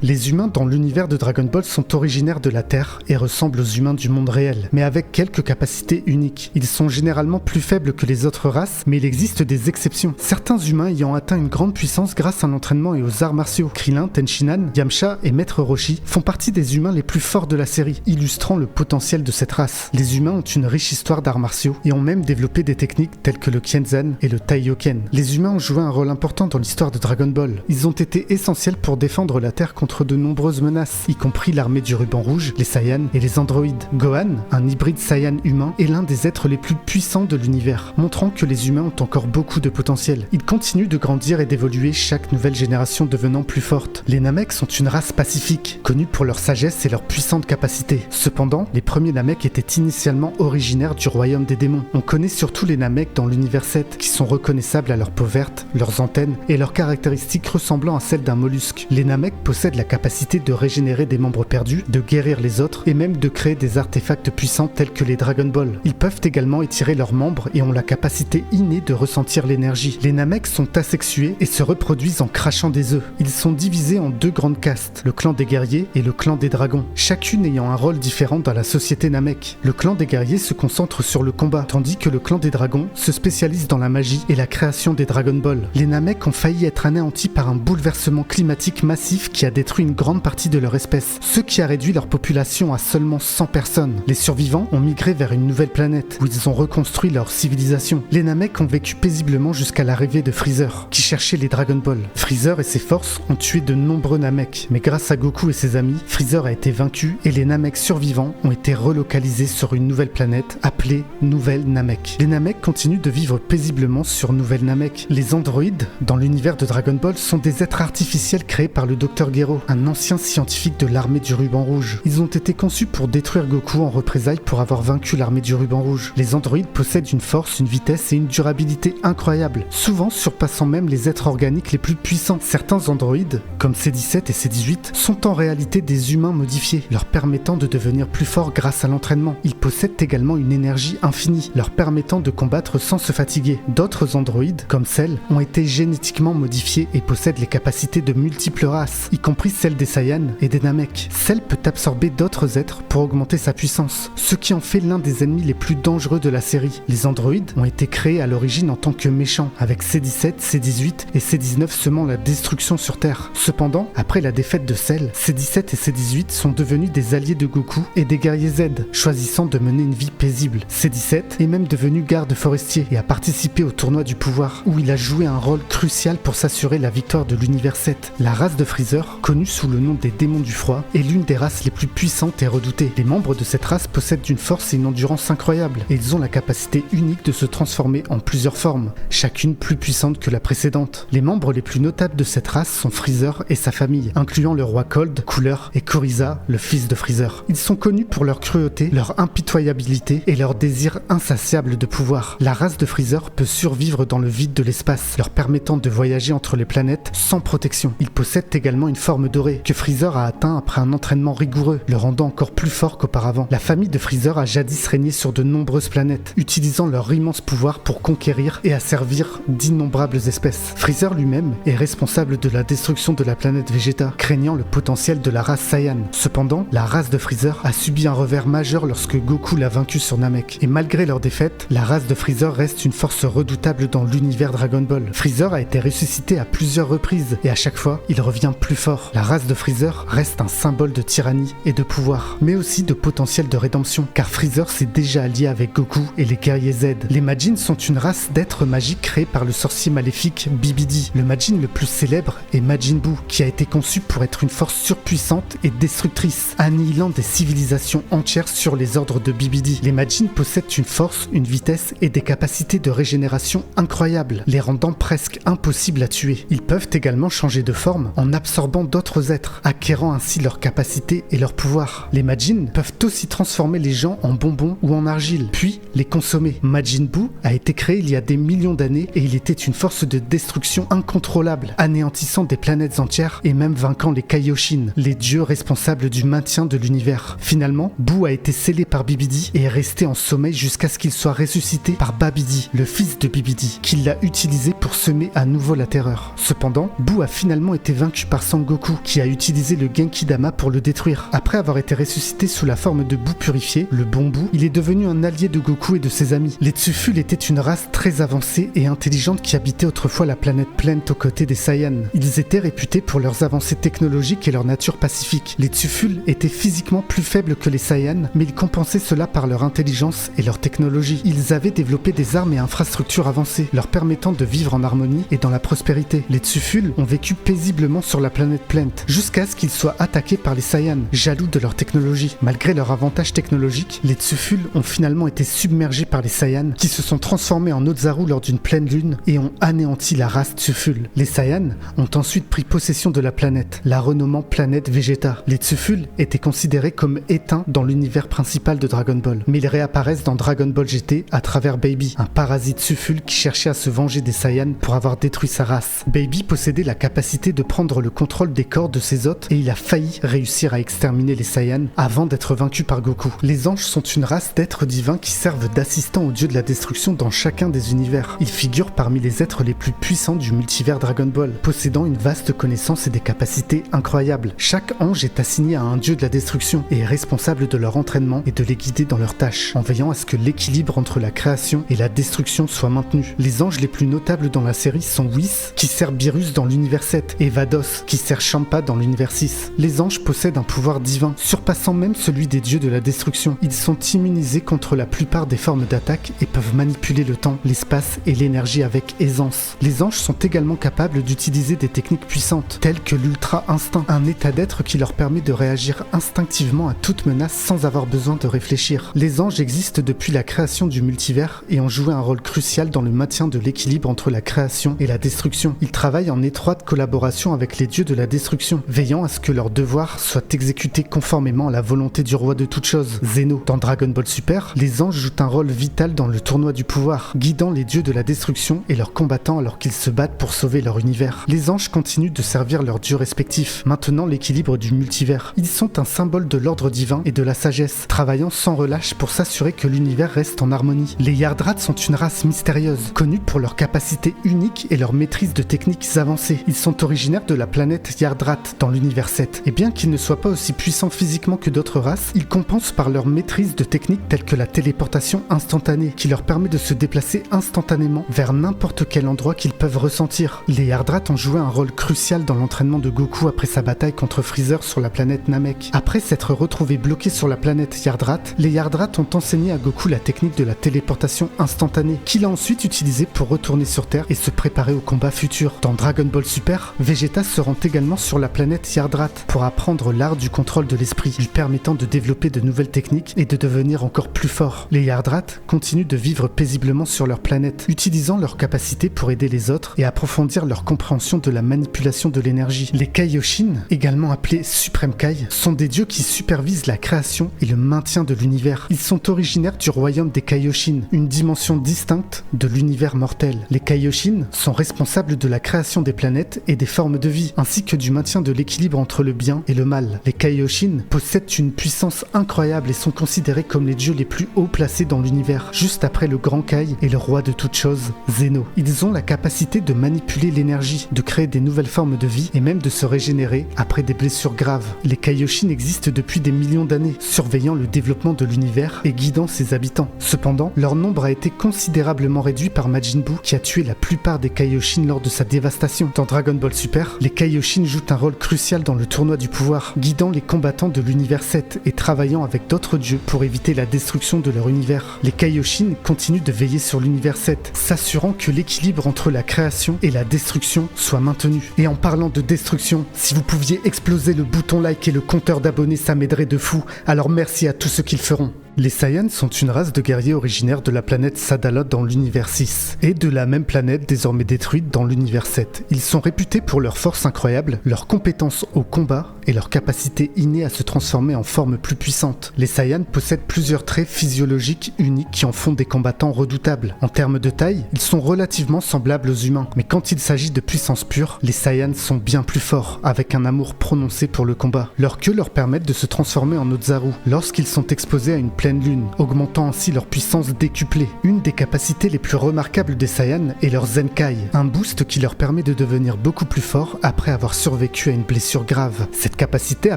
Les humains dans l'univers de Dragon Ball sont originaires de la Terre et ressemblent aux humains du monde réel, mais avec quelques capacités uniques. Ils sont généralement plus faibles que les autres races, mais il existe des exceptions. Certains humains ayant atteint une grande puissance grâce à l'entraînement et aux arts martiaux. Krillin, Tenshinhan, Yamcha et Maître Roshi font partie des humains les plus forts de la série, illustrant le potentiel de cette race. Les humains ont une riche histoire d'arts martiaux et ont même développé des techniques telles que le Kenzan et le Taioken. Les humains ont joué un rôle important dans l'histoire de Dragon Ball. Ils ont été essentiels pour défendre la Terre contre de nombreuses menaces, y compris l'armée du ruban rouge, les Saiyans et les androïdes. Gohan, un hybride Saiyan humain, est l'un des êtres les plus puissants de l'univers, montrant que les humains ont encore beaucoup de potentiel. Ils continuent de grandir et d'évoluer, chaque nouvelle génération devenant plus forte. Les Namek sont une race pacifique, connue pour leur sagesse et leur puissante capacité. Cependant, les premiers Namek étaient initialement originaires du royaume des démons. On connaît surtout les Namek dans l'univers 7, qui sont reconnaissables à leur peau verte, leurs antennes et leurs caractéristiques ressemblant à celles d'un mollusque. Les Namek possèdent la capacité de régénérer des membres perdus, de guérir les autres et même de créer des artefacts puissants tels que les Dragon Ball. Ils peuvent également étirer leurs membres et ont la capacité innée de ressentir l'énergie. Les Namek sont asexués et se reproduisent en crachant des œufs. Ils sont divisés en deux grandes castes, le clan des guerriers et le clan des dragons, chacune ayant un rôle différent dans la société Namek. Le clan des guerriers se concentre sur le combat, tandis que le clan des dragons se spécialise dans la magie et la création des Dragon Ball. Les Namek ont failli être anéantis par un bouleversement climatique massif qui a détruit une grande partie de leur espèce, ce qui a réduit leur population à seulement 100 personnes. Les survivants ont migré vers une nouvelle planète où ils ont reconstruit leur civilisation. Les Namek ont vécu paisiblement jusqu'à l'arrivée de Freezer, qui cherchait les Dragon Ball. Freezer et ses forces ont tué de nombreux Namek, mais grâce à Goku et ses amis, Freezer a été vaincu et les Namek survivants ont été relocalisés sur une nouvelle planète appelée Nouvelle Namek. Les Namek continuent de vivre paisiblement sur Nouvelle Namek. Les androïdes, dans l'univers de Dragon Ball, sont des êtres artificiels créés par le Dr Gero, un ancien scientifique de l'armée du ruban rouge. Ils ont été conçus pour détruire Goku en représailles pour avoir vaincu l'armée du ruban rouge. Les androïdes possèdent une force, une vitesse et une durabilité incroyables, souvent surpassant même les êtres organiques les plus puissants. Certains androïdes, comme C-17 et C-18, sont en réalité des humains modifiés, leur permettant de devenir plus forts grâce à l'entraînement. Ils possèdent également une énergie infinie, leur permettant de combattre sans se fatiguer. D'autres androïdes, comme Cell, ont été génétiquement modifiés et possèdent les capacités de multiples races, y compris celles des Saiyans et des Namek. Cell peut absorber d'autres êtres pour augmenter sa puissance, ce qui en fait l'un des ennemis les plus dangereux de la série. Les androïdes ont été créés à l'origine en tant que méchants, avec C-17, C-18 et C-19 semant la destruction sur Terre. Cependant, après la défaite de Cell, C-17 et C-18 sont devenus des alliés de Goku et des guerriers Z, choisissant de mener une vie paisible. C-17 est même devenu garde forestier et a participé au tournoi du pouvoir, où il a joué un rôle crucial pour s'assurer la victoire de l'univers 7. La race de Freezer, connue sous le nom des démons du froid, est l'une des races les plus puissantes et redoutées. Les membres de cette race possèdent une force et une endurance incroyables, et ils ont la capacité unique de se transformer en plusieurs formes, chacune plus puissante que la précédente. Les membres les plus notables de cette race sont Freezer et sa famille, incluant le roi Cold, Cooler et Kuriza, le fils de Freezer. Ils sont connus pour leur cruauté, leur impitoyabilité et leur désir insatiable de pouvoir. La race de Freezer peut survivre dans le vide de l'espace, leur permettant de voyager entre les planètes sans protection. Ils possèdent également une forme dorée, que Freezer a atteint après un entraînement rigoureux, le rendant encore plus fort qu'auparavant. La famille de Freezer a jadis régné sur de nombreuses planètes, utilisant leur immense pouvoir pour conquérir et asservir d'innombrables espèces. Freezer lui-même est responsable de la destruction de la planète Vegeta, craignant le potentiel de la race Saiyan. Cependant, la race de Freezer a subi un revers majeur lorsque Goku l'a vaincu sur Namek, et malgré leur défaite, la race de Freezer reste une force redoutable dans l'univers Dragon Ball. Freezer a été ressuscité à plusieurs reprises, et à chaque fois, il revient plus fort. La race de Freezer reste un symbole de tyrannie et de pouvoir, mais aussi de potentiel de rédemption, car Freezer s'est déjà allié avec Goku et les guerriers Z. Les Majin sont une race d'êtres magiques créés par le sorcier maléfique Bibidi. Le Majin le plus célèbre est Majin Buu, qui a été conçu pour être une force surpuissante et destructrice, annihilant des civilisations entières sur les ordres de Bibidi. Les Majin possèdent une force, une vitesse et des capacités de régénération incroyables, les rendant presque impossibles à tuer. Ils peuvent également changer de forme en absorbant d'autres êtres, acquérant ainsi leurs capacités et leurs pouvoirs. Les Majin peuvent aussi transformer les gens en bonbons ou en argile, puis les consommer. Majin Buu a été créé il y a des millions d'années et il était une force de destruction incontrôlable, anéantissant des planètes entières et même vainquant les Kaioshin, les dieux responsables du maintien de l'univers. Finalement, Buu a été scellé par Bibidi et est resté en sommeil jusqu'à ce qu'il soit ressuscité par Babidi, le fils de Bibidi, qui l'a utilisé pour semer à nouveau la terreur. Cependant, Buu a finalement été vaincu par Son Goku Goku, qui a utilisé le Genki Dama pour le détruire. Après avoir été ressuscité sous la forme de boue purifiée, le bon bout, il est devenu un allié de Goku et de ses amis. Les Tsufuls étaient une race très avancée et intelligente qui habitait autrefois la planète Planet aux côtés des Saiyans. Ils étaient réputés pour leurs avancées technologiques et leur nature pacifique. Les Tsufuls étaient physiquement plus faibles que les Saiyans, mais ils compensaient cela par leur intelligence et leur technologie. Ils avaient développé des armes et infrastructures avancées, leur permettant de vivre en harmonie et dans la prospérité. Les Tsufuls ont vécu paisiblement sur la planète Planet, jusqu'à ce qu'ils soient attaqués par les Saiyans, jaloux de leur technologie. Malgré leur avantage technologique, les Tsufuls ont finalement été submergés par les Saiyans, qui se sont transformés en Ozaru lors d'une pleine lune et ont anéanti la race Tsuful. Les Saiyans ont ensuite pris possession de la planète, la renommant planète Vegeta. Les Tsufuls étaient considérés comme éteints dans l'univers principal de Dragon Ball, mais ils réapparaissent dans Dragon Ball GT à travers Baby, un parasite Tsuful qui cherchait à se venger des Saiyans pour avoir détruit sa race. Baby possédait la capacité de prendre le contrôle des corps de ses hôtes et il a failli réussir à exterminer les Saiyans avant d'être vaincu par Goku. Les anges sont une race d'êtres divins qui servent d'assistants aux dieux de la destruction dans chacun des univers. Ils figurent parmi les êtres les plus puissants du multivers Dragon Ball, possédant une vaste connaissance et des capacités incroyables. Chaque ange est assigné à un dieu de la destruction et est responsable de leur entraînement et de les guider dans leurs tâches, en veillant à ce que l'équilibre entre la création et la destruction soit maintenu. Les anges les plus notables dans la série sont Whis, qui sert Beerus dans l'univers 7, et Vados, qui sert Champa dans l'univers 6. Les anges possèdent un pouvoir divin, surpassant même celui des dieux de la destruction. Ils sont immunisés contre la plupart des formes d'attaque et peuvent manipuler le temps, l'espace et l'énergie avec aisance. Les anges sont également capables d'utiliser des techniques puissantes, telles que l'ultra instinct, un état d'être qui leur permet de réagir instinctivement à toute menace sans avoir besoin de réfléchir. Les anges existent depuis la création du multivers et ont joué un rôle crucial dans le maintien de l'équilibre entre la création et la destruction. Ils travaillent en étroite collaboration avec les dieux de la destruction, veillant à ce que leurs devoirs soient exécutés conformément à la volonté du roi de toutes choses, Zeno. Dans Dragon Ball Super, les anges jouent un rôle vital dans le tournoi du pouvoir, guidant les dieux de la destruction et leurs combattants alors qu'ils se battent pour sauver leur univers. Les anges continuent de servir leurs dieux respectifs, maintenant l'équilibre du multivers. Ils sont un symbole de l'ordre divin et de la sagesse, travaillant sans relâche pour s'assurer que l'univers reste en harmonie. Les Yardrats sont une race mystérieuse, connue pour leur capacité unique et leur maîtrise de techniques avancées. Ils sont originaires de la planète Yardrat dans l'univers 7, et bien qu'ils ne soient pas aussi puissants physiquement que d'autres races, ils compensent par leur maîtrise de techniques telles que la téléportation instantanée, qui leur permet de se déplacer instantanément vers n'importe quel endroit qu'ils peuvent ressentir. Les Yardrats ont joué un rôle crucial dans l'entraînement de Goku après sa bataille contre Freezer sur la planète Namek. Après s'être retrouvés bloqués sur la planète Yardrat, les Yardrats ont enseigné à Goku la technique de la téléportation instantanée, qu'il a ensuite utilisée pour retourner sur Terre et se préparer au combat futur. Dans Dragon Ball Super, Vegeta se rend également sur la planète Yardrat pour apprendre l'art du contrôle de l'esprit, lui permettant de développer de nouvelles techniques et de devenir encore plus fort. Les Yardrats continuent de vivre paisiblement sur leur planète, utilisant leurs capacités pour aider les autres et approfondir leur compréhension de la manipulation de l'énergie. Les Kaioshin, également appelés Suprême Kai, sont des dieux qui supervisent la création et le maintien de l'univers. Ils sont originaires du royaume des Kaioshin, une dimension distincte de l'univers mortel. Les Kaioshin sont responsables de la création des planètes et des formes de vie, ainsi que du maintien de l'équilibre entre le bien et le mal. Les Kaioshin possèdent une puissance incroyable et sont considérés comme les dieux les plus haut placés dans l'univers, juste après le grand Kai et le roi de toutes choses, Zeno. Ils ont la capacité de manipuler l'énergie, de créer des nouvelles formes de vie et même de se régénérer après des blessures graves. Les Kaioshin existent depuis des millions d'années, surveillant le développement de l'univers et guidant ses habitants. Cependant, leur nombre a été considérablement réduit par Majin Buu qui a tué la plupart des Kaioshin lors de sa dévastation. Dans Dragon Ball Super, les Kaioshin jouent un rôle crucial dans le tournoi du pouvoir, guidant les combattants de l'univers 7 et travaillant avec d'autres dieux pour éviter la destruction de leur univers. Les Kaioshin continuent de veiller sur l'univers 7, s'assurant que l'équilibre entre la création et la destruction soit maintenu. Et en parlant de destruction, si vous pouviez exploser le bouton like et le compteur d'abonnés, ça m'aiderait de fou, alors merci à tous ceux qui le feront. Les Saiyans sont une race de guerriers originaires de la planète Sadalot dans l'univers 6, et de la même planète désormais détruite dans l'univers 7. Ils sont réputés pour leur force incroyable, leur compétence au combat et leur capacité innée à se transformer en forme plus puissante. Les Saiyans possèdent plusieurs traits physiologiques uniques qui en font des combattants redoutables. En termes de taille, ils sont relativement semblables aux humains, mais quand il s'agit de puissance pure, les Saiyans sont bien plus forts, avec un amour prononcé pour le combat. Leurs queues leur permettent de se transformer en Ozaru lorsqu'ils sont exposés à une pleine pleine lune, augmentant ainsi leur puissance décuplée. Une des capacités les plus remarquables des Saiyans est leur Zenkai, un boost qui leur permet de devenir beaucoup plus forts après avoir survécu à une blessure grave. Cette capacité a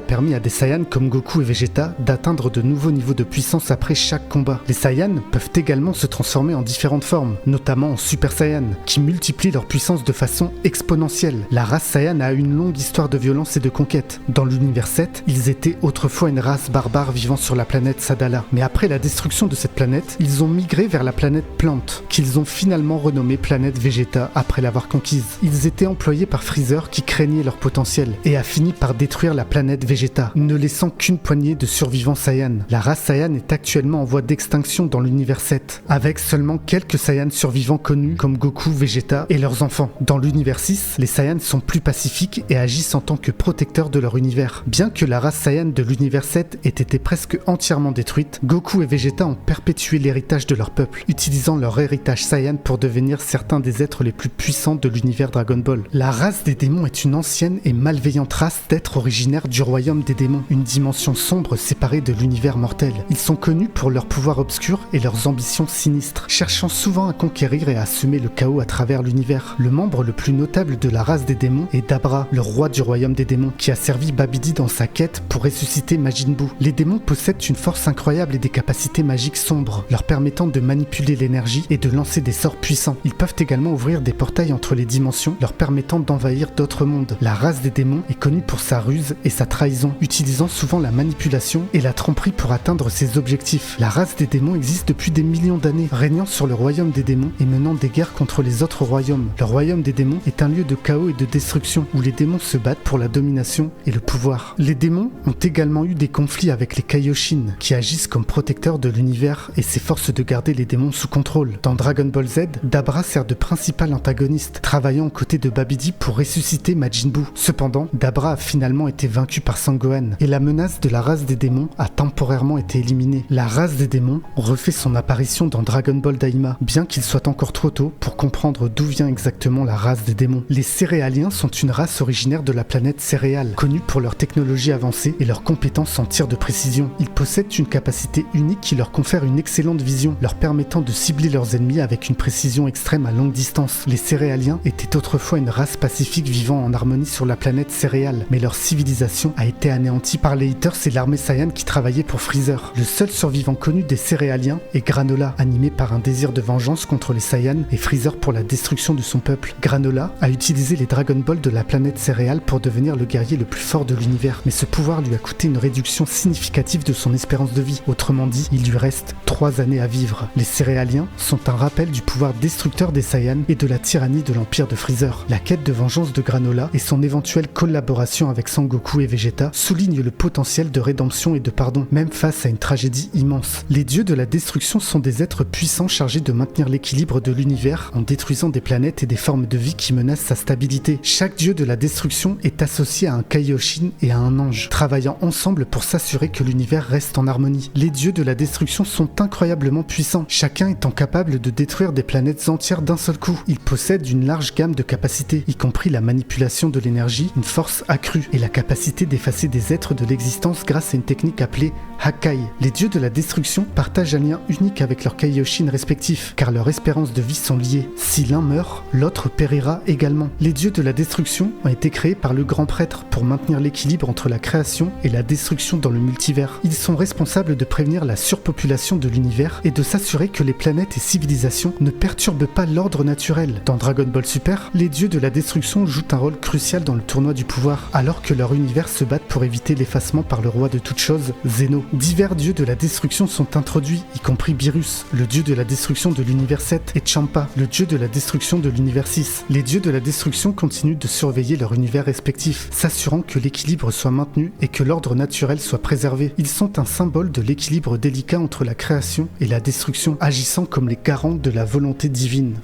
permis à des Saiyans comme Goku et Vegeta d'atteindre de nouveaux niveaux de puissance après chaque combat. Les Saiyans peuvent également se transformer en différentes formes, notamment en Super Saiyan, qui multiplient leur puissance de façon exponentielle. La race Saiyan a une longue histoire de violence et de conquête. Dans l'univers 7, ils étaient autrefois une race barbare vivant sur la planète Sadala. Mais après la destruction de cette planète, ils ont migré vers la planète Plante, qu'ils ont finalement renommée planète Vegeta après l'avoir conquise. Ils étaient employés par Freezer qui craignait leur potentiel et a fini par détruire la planète Vegeta, ne laissant qu'une poignée de survivants Saiyans. La race Saiyan est actuellement en voie d'extinction dans l'univers 7, avec seulement quelques Saiyans survivants connus comme Goku, Vegeta et leurs enfants. Dans l'univers 6, les Saiyans sont plus pacifiques et agissent en tant que protecteurs de leur univers. Bien que la race Saiyan de l'univers 7 ait été presque entièrement détruite, Goku et Vegeta ont perpétué l'héritage de leur peuple, utilisant leur héritage Saiyan pour devenir certains des êtres les plus puissants de l'univers Dragon Ball. La race des démons est une ancienne et malveillante race d'êtres originaires du royaume des démons, une dimension sombre séparée de l'univers mortel. Ils sont connus pour leurs pouvoirs obscurs et leurs ambitions sinistres, cherchant souvent à conquérir et à semer le chaos à travers l'univers. Le membre le plus notable de la race des démons est Dabra, le roi du royaume des démons, qui a servi Babidi dans sa quête pour ressusciter Majin Buu. Les démons possèdent une force incroyable et des capacités magiques sombres, leur permettant de manipuler l'énergie et de lancer des sorts puissants. Ils peuvent également ouvrir des portails entre les dimensions, leur permettant d'envahir d'autres mondes. La race des démons est connue pour sa ruse et sa trahison, utilisant souvent la manipulation et la tromperie pour atteindre ses objectifs. La race des démons existe depuis des millions d'années, régnant sur le royaume des démons et menant des guerres contre les autres royaumes. Le royaume des démons est un lieu de chaos et de destruction où les démons se battent pour la domination et le pouvoir. Les démons ont également eu des conflits avec les Kaioshin, qui agissent comme protecteurs de l'univers et s'efforcent de garder les démons sous contrôle. Dans Dragon Ball Z, Dabra sert de principal antagoniste, travaillant aux côtés de Babidi pour ressusciter Majin Buu. Cependant, Dabra a finalement été vaincu par Sangohan et la menace de la race des démons a temporairement été éliminée. La race des démons refait son apparition dans Dragon Ball Daima, bien qu'il soit encore trop tôt pour comprendre d'où vient exactement la race des démons. Les Céréaliens sont une race originaire de la planète Céréale, connue pour leur technologie avancée et leurs compétences en tir de précision. Ils possèdent une capacité unique qui leur confère une excellente vision, leur permettant de cibler leurs ennemis avec une précision extrême à longue distance. Les Céréaliens étaient autrefois une race pacifique vivant en harmonie sur la planète Céréale, mais leur civilisation a été anéantie par les Haters et l'armée Saiyan qui travaillait pour Freezer. Le seul survivant connu des Céréaliens est Granola, animé par un désir de vengeance contre les Saiyans et Freezer pour la destruction de son peuple. Granola a utilisé les Dragon Ball de la planète Céréale pour devenir le guerrier le plus fort de l'univers, mais ce pouvoir lui a coûté une réduction significative de son espérance de vie. Autrement dit, il lui reste 3 années à vivre. Les Céréaliens sont un rappel du pouvoir destructeur des Saiyans et de la tyrannie de l'empire de Freezer. La quête de vengeance de Granola et son éventuelle collaboration avec Sangoku et Vegeta soulignent le potentiel de rédemption et de pardon, même face à une tragédie immense. Les dieux de la destruction sont des êtres puissants chargés de maintenir l'équilibre de l'univers en détruisant des planètes et des formes de vie qui menacent sa stabilité. Chaque dieu de la destruction est associé à un Kaioshin et à un ange, travaillant ensemble pour s'assurer que l'univers reste en harmonie. Les dieux de la destruction sont incroyablement puissants, chacun étant capable de détruire des planètes entières d'un seul coup. Ils possèdent une large gamme de capacités, y compris la manipulation de l'énergie, une force accrue et la capacité d'effacer des êtres de l'existence grâce à une technique appelée Hakai. Les dieux de la destruction partagent un lien unique avec leurs Kaioshin respectifs, car leurs espérances de vie sont liées. Si l'un meurt, l'autre périra également. Les dieux de la destruction ont été créés par le grand prêtre pour maintenir l'équilibre entre la création et la destruction dans le multivers. Ils sont responsables de prévenir la surpopulation de l'univers et de s'assurer que les planètes et civilisations ne perturbent pas l'ordre naturel. Dans Dragon Ball Super, les dieux de la destruction jouent un rôle crucial dans le tournoi du pouvoir, alors que leur univers se battent pour éviter l'effacement par le roi de toutes choses, Zeno. Divers dieux de la destruction sont introduits, y compris Beerus, le dieu de la destruction de l'univers 7, et Champa, le dieu de la destruction de l'univers 6. Les dieux de la destruction continuent de surveiller leur univers respectif, s'assurant que l'équilibre soit maintenu et que l'ordre naturel soit préservé. Ils sont un symbole de l'équilibre délicat entre la création et la destruction, agissant comme les garants de la volonté divine.